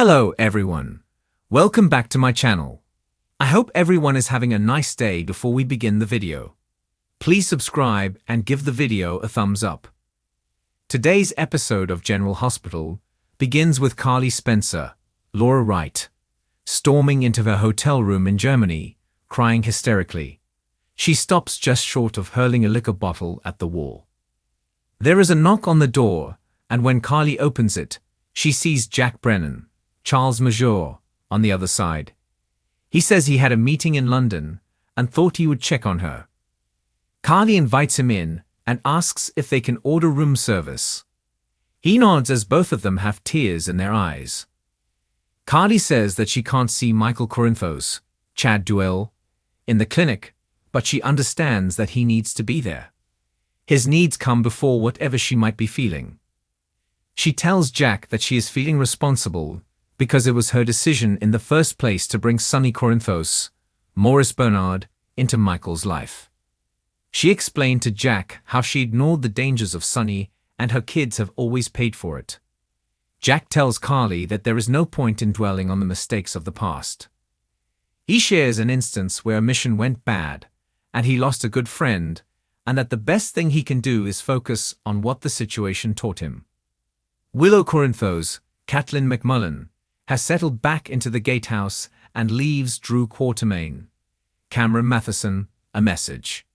Hello everyone. Welcome back to my channel. I hope everyone is having a nice day before we begin the video. Please subscribe and give the video a thumbs up. Today's episode of General Hospital begins with Carly Spencer, Laura Wright, storming into her hotel room in Germany, crying hysterically. She stops just short of hurling a liquor bottle at the wall. There is a knock on the door, and when Carly opens it, she sees Jack Brennan, Charles Major, on the other side. He says he had a meeting in London and thought he would check on her. Carly invites him in and asks if they can order room service. He nods as both of them have tears in their eyes. Carly says that she can't see Michael Corinthos, Chad Duell, in the clinic, but she understands that he needs to be there. His needs come before whatever she might be feeling. She tells Jack that she is feeling responsible because it was her decision in the first place to bring Sonny Corinthos, Maurice Bernard, into Michael's life. She explained to Jack how she ignored the dangers of Sonny and her kids have always paid for it. Jack tells Carly that there is no point in dwelling on the mistakes of the past. He shares an instance where a mission went bad and he lost a good friend, and that the best thing he can do is focus on what the situation taught him. Willow Corinthos, Kathleen McMullen, has settled back into the gatehouse and leaves Drew Quartermain. Cameron Matheson, a message.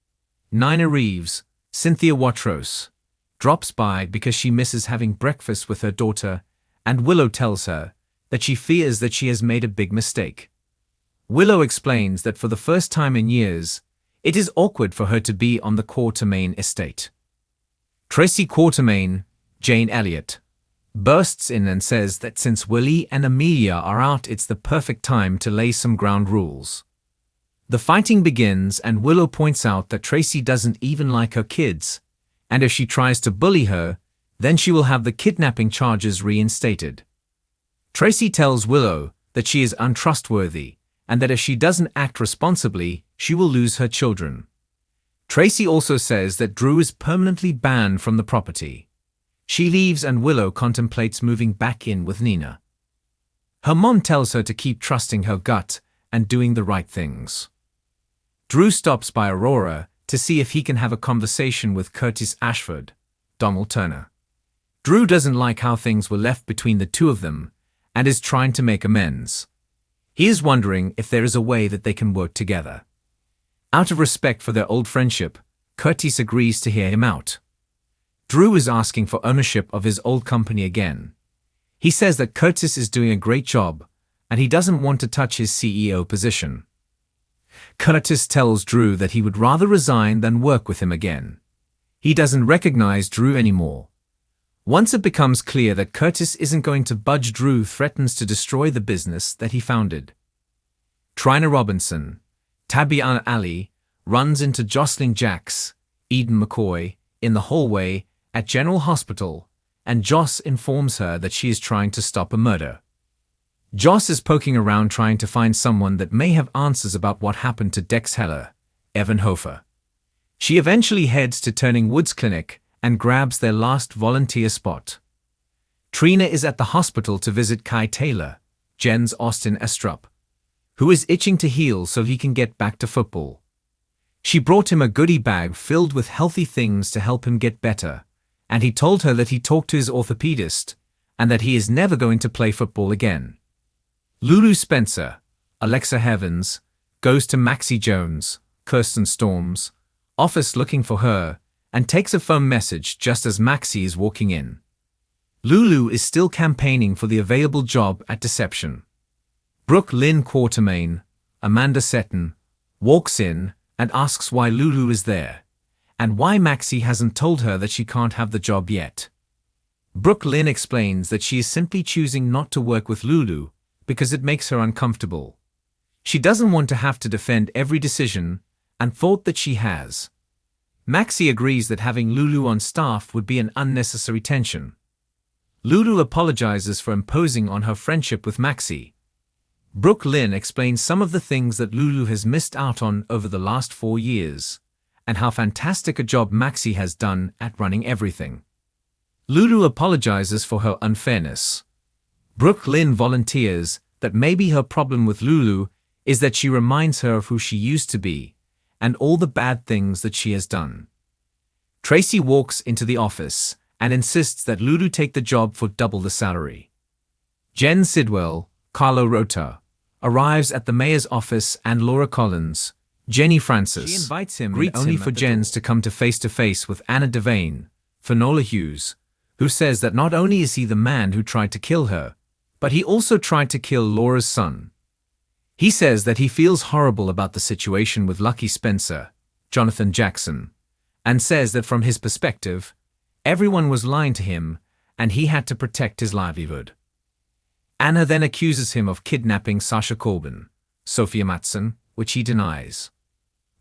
Nina Reeves, Cynthia Watros, drops by because she misses having breakfast with her daughter, and Willow tells her that she fears that she has made a big mistake. Willow explains that for the first time in years, it is awkward for her to be on the Quartermain estate. Tracy Quartermain, Jane Elliott, bursts in and says that since Willie and Amelia are out, it's the perfect time to lay some ground rules. The fighting begins and Willow points out that Tracy doesn't even like her kids, and if she tries to bully her, then she will have the kidnapping charges reinstated. Tracy tells Willow that she is untrustworthy and that if she doesn't act responsibly, she will lose her children. Tracy also says that Drew is permanently banned from the property. She leaves and Willow contemplates moving back in with Nina. Her mom tells her to keep trusting her gut and doing the right things. Drew stops by Aurora to see if he can have a conversation with Curtis Ashford, Donald Turner. Drew doesn't like how things were left between the two of them and is trying to make amends. He is wondering if there is a way that they can work together. Out of respect for their old friendship, Curtis agrees to hear him out. Drew is asking for ownership of his old company again. He says that Curtis is doing a great job, and he doesn't want to touch his CEO position. Curtis tells Drew that he would rather resign than work with him again. He doesn't recognize Drew anymore. Once it becomes clear that Curtis isn't going to budge, Drew threatens to destroy the business that he founded. Trina Robinson, Tabiana Ali, runs into Jocelyn Jacks, Eden McCoy, in the hallway at General Hospital, and Joss informs her that she is trying to stop a murder. Joss is poking around trying to find someone that may have answers about what happened to Dex Heller, Evan Hofer. She eventually heads to Turning Woods Clinic and grabs their last volunteer spot. Trina is at the hospital to visit Kai Taylor, Jen's Austin Estrup, who is itching to heal so he can get back to football. She brought him a goodie bag filled with healthy things to help him get better, and he told her that he talked to his orthopedist and that he is never going to play football again. Lulu Spencer, Alexa Heavens, goes to Maxie Jones, Kirsten Storm's, office looking for her and takes a phone message just as Maxie is walking in. Lulu is still campaigning for the available job at Deception. Brooke Lynn Quartermain, Amanda Seton, walks in and asks why Lulu is there, and why Maxie hasn't told her that she can't have the job yet. Brooke Lynn explains that she is simply choosing not to work with Lulu because it makes her uncomfortable. She doesn't want to have to defend every decision and thought that she has. Maxie agrees that having Lulu on staff would be an unnecessary tension. Lulu apologizes for imposing on her friendship with Maxie. Brooke Lynn explains some of the things that Lulu has missed out on over the last 4 years, and how fantastic a job Maxie has done at running everything. Lulu apologizes for her unfairness. Brooke Lynn volunteers that maybe her problem with Lulu is that she reminds her of who she used to be and all the bad things that she has done. Tracy walks into the office and insists that Lulu take the job for double the salary. Jen Sidwell, Carlo Rota, arrives at the mayor's office and Laura Collins, Jenny Francis, she invites him greets only him for Jens to come to face with Anna Devane, Finola Hughes, who says that not only is he the man who tried to kill her, but he also tried to kill Laura's son. He says that he feels horrible about the situation with Lucky Spencer, Jonathan Jackson, and says that from his perspective, everyone was lying to him and he had to protect his livelihood. Anna then accuses him of kidnapping Sasha Corbin, Sophia Matson, which he denies.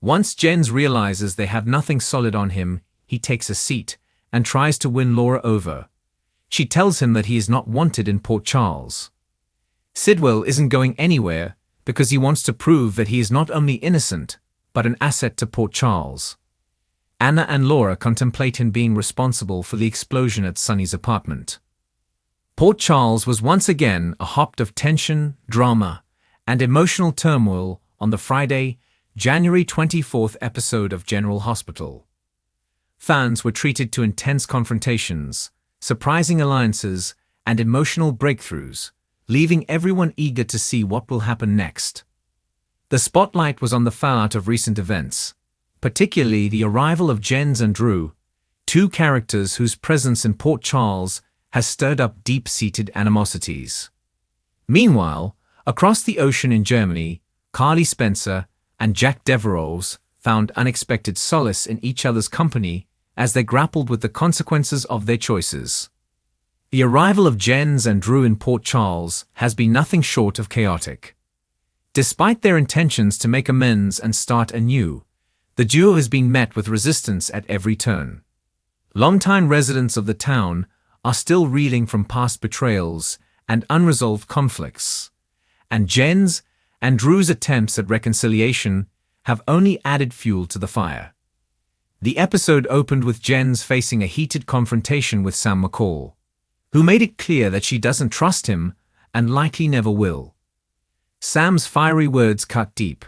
Once Jens realizes they have nothing solid on him, he takes a seat and tries to win Laura over. She tells him that he is not wanted in Port Charles. Sidwell isn't going anywhere because he wants to prove that he is not only innocent, but an asset to Port Charles. Anna and Laura contemplate him being responsible for the explosion at Sonny's apartment. Port Charles was once again a haunt of tension, drama, and emotional turmoil on the Friday, January 24th episode of General Hospital. Fans were treated to intense confrontations, surprising alliances, and emotional breakthroughs, leaving everyone eager to see what will happen next. The spotlight was on the fallout of recent events, particularly the arrival of Jens and Drew, two characters whose presence in Port Charles has stirred up deep-seated animosities. Meanwhile, across the ocean in Germany, Carly Spencer and Jack Devereaux found unexpected solace in each other's company as they grappled with the consequences of their choices. The arrival of Jens and Drew in Port Charles has been nothing short of chaotic. Despite their intentions to make amends and start anew, the duo has been met with resistance at every turn. Longtime residents of the town are still reeling from past betrayals and unresolved conflicts, and Jens and Drew's attempts at reconciliation have only added fuel to the fire. The episode opened with Jens facing a heated confrontation with Sam McCall, who made it clear that she doesn't trust him and likely never will. Sam's fiery words cut deep,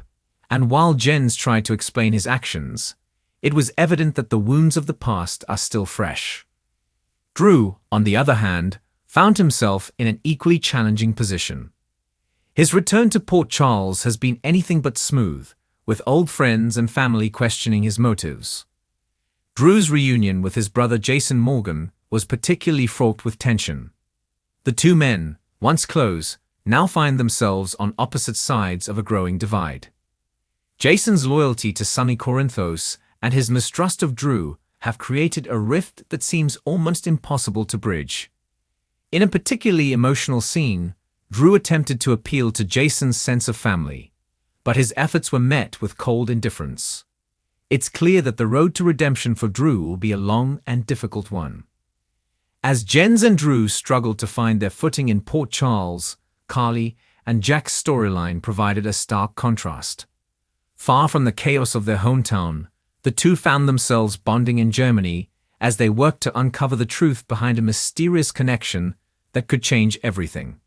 and while Jens tried to explain his actions, it was evident that the wounds of the past are still fresh. Drew, on the other hand, found himself in an equally challenging position. His return to Port Charles has been anything but smooth, with old friends and family questioning his motives. Drew's reunion with his brother Jason Morgan was particularly fraught with tension. The two men, once close, now find themselves on opposite sides of a growing divide. Jason's loyalty to Sonny Corinthos and his mistrust of Drew have created a rift that seems almost impossible to bridge. In a particularly emotional scene, Drew attempted to appeal to Jason's sense of family, but his efforts were met with cold indifference. It's clear that the road to redemption for Drew will be a long and difficult one. As Jens and Drew struggled to find their footing in Port Charles, Carly and Jack's storyline provided a stark contrast. Far from the chaos of their hometown, the two found themselves bonding in Germany as they worked to uncover the truth behind a mysterious connection that could change everything.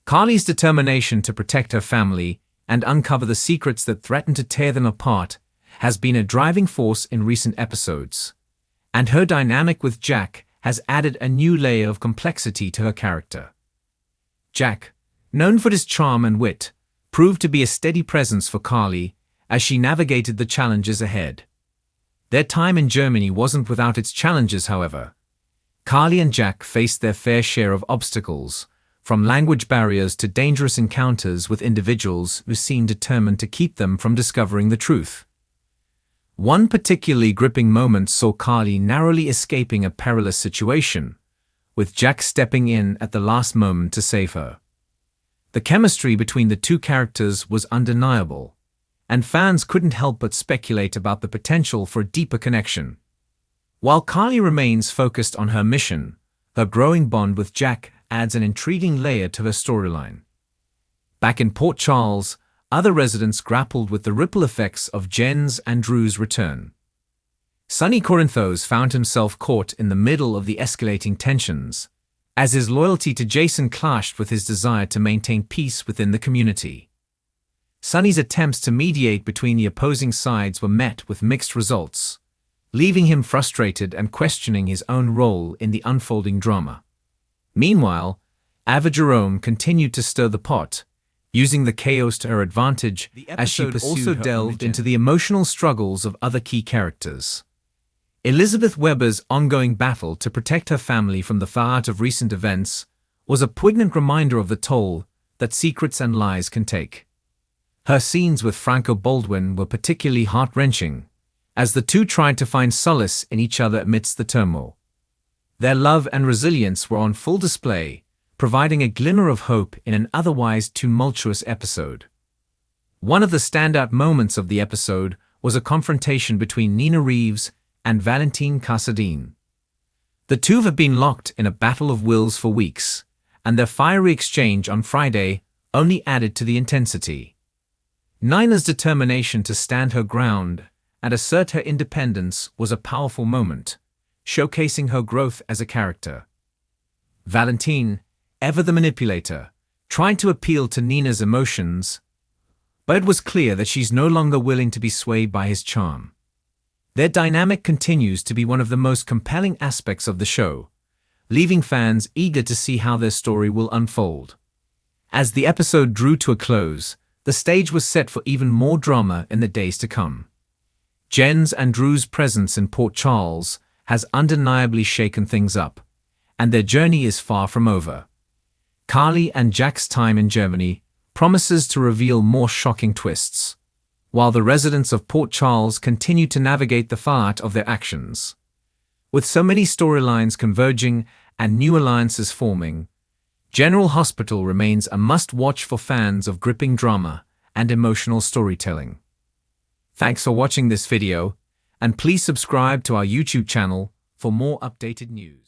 Carly's determination to protect her family and uncover the secrets that threatened to tear them apart has been a driving force in recent episodes, and her dynamic with Jack has added a new layer of complexity to her character. Jack, known for his charm and wit, proved to be a steady presence for Carly as she navigated the challenges ahead. Their time in Germany wasn't without its challenges, however. Carly and Jack faced their fair share of obstacles, from language barriers to dangerous encounters with individuals who seemed determined to keep them from discovering the truth. One particularly gripping moment saw Carly narrowly escaping a perilous situation, with Jack stepping in at the last moment to save her. The chemistry between the two characters was undeniable, and fans couldn't help but speculate about the potential for a deeper connection. While Carly remains focused on her mission, her growing bond with Jack adds an intriguing layer to her storyline. Back in Port Charles, other residents grappled with the ripple effects of Jens and Drew's return. Sonny Corinthos found himself caught in the middle of the escalating tensions, as his loyalty to Jason clashed with his desire to maintain peace within the community. Sonny's attempts to mediate between the opposing sides were met with mixed results, leaving him frustrated and questioning his own role in the unfolding drama. Meanwhile, Ava Jerome continued to stir the pot, using the chaos to her advantage as she also delved into the emotional struggles of other key characters. Elizabeth Weber's ongoing battle to protect her family from the fallout of recent events was a poignant reminder of the toll that secrets and lies can take. Her scenes with Franco Baldwin were particularly heart-wrenching, as the two tried to find solace in each other amidst the turmoil. Their love and resilience were on full display, providing a glimmer of hope in an otherwise tumultuous episode. One of the standout moments of the episode was a confrontation between Nina Reeves and Valentine Cassadine. The two have been locked in a battle of wills for weeks, and their fiery exchange on Friday only added to the intensity. Nina's determination to stand her ground and assert her independence was a powerful moment, showcasing her growth as a character. Valentine, ever the manipulator, tried to appeal to Nina's emotions, but it was clear that she's no longer willing to be swayed by his charm. Their dynamic continues to be one of the most compelling aspects of the show, leaving fans eager to see how their story will unfold. As the episode drew to a close, the stage was set for even more drama in the days to come. Jen's and Drew's presence in Port Charles has undeniably shaken things up, and their journey is far from over. Carly and Jack's time in Germany promises to reveal more shocking twists, while the residents of Port Charles continue to navigate the fallout of their actions. With so many storylines converging and new alliances forming, General Hospital remains a must-watch for fans of gripping drama and emotional storytelling. Thanks for watching this video, and please subscribe to our YouTube channel for more updated news.